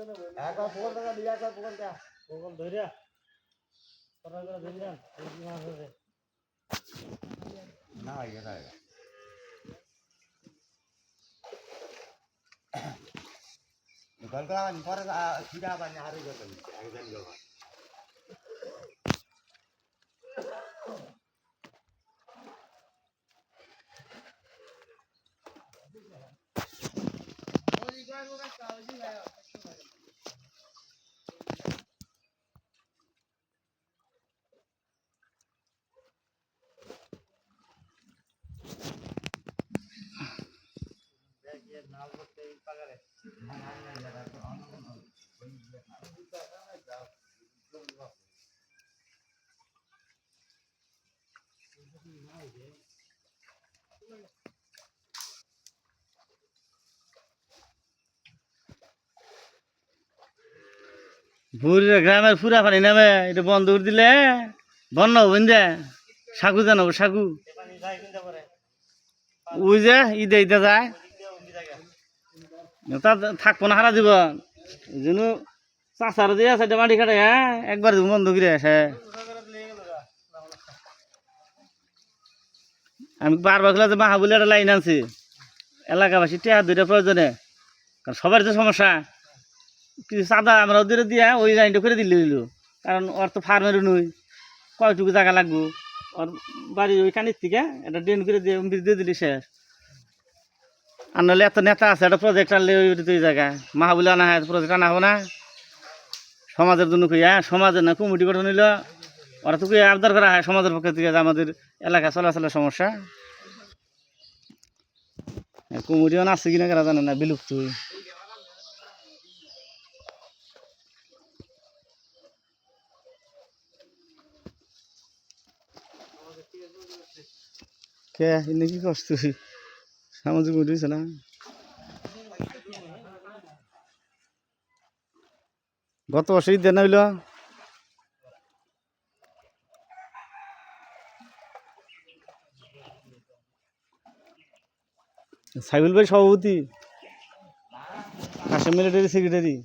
একবার পোকল টাকা দিয়ে একবার পোকলটা পোকল ধরিয়া তোরা করে ধরিয়া এই মাছ আছে না এটা গলগলা পরে সিধা বানি হারে গেল একজন গেল ভুরির গ্রামের ফুরা পানি নামে এটা বন্ধ করে দিলে বন্য হবেন যে সাগু জানাবো সাগু ওই যে ঈদে ঈদে যায় তা থাকবো না হারা দিব যেন চাষার দিয়ে আছে মাটি কাটে হ্যাঁ একবার বন্ধ করে আসে আমি বারবার খেলা যে মাহা বলে একটা লাইন আনছি এলাকাবাসী টেহা দুইটা প্রয়োজনে কারণ সবার যে সমস্যা কিছু চাঁদা আমরা ওদের দিয়া ওই লাইনটা করে দিলে দিল কারণ ওর তো ফার্মের নই কয়টুকু জায়গা লাগবো ওর বাড়ির ওই কানির থেকে একটা ড্রেন করে দিয়ে দিয়ে দিলি শেষ আর নাহলে এত নেতা আছে একটা প্রজেক্ট আনলে ওই জায়গায় মাহা বলে আনা হয় প্রজেক্ট আনা হবো না সমাজের জন্য কইয়া সমাজের না কমিটি গঠন নিল ওরা তো আবদার করা হয় সমাজের পক্ষে থেকে আমাদের এলাকা চলাচলের সমস্যা কমিটিও আছে কিনা কারা জানে না বিলুপ্ত কে এনে কি করছ তুই সামাজিক কমিটি না গত বছর ঈদ দেন হইল সাইবুল ভাই সভাপতি আসাম মিলিটারি সেক্রেটারি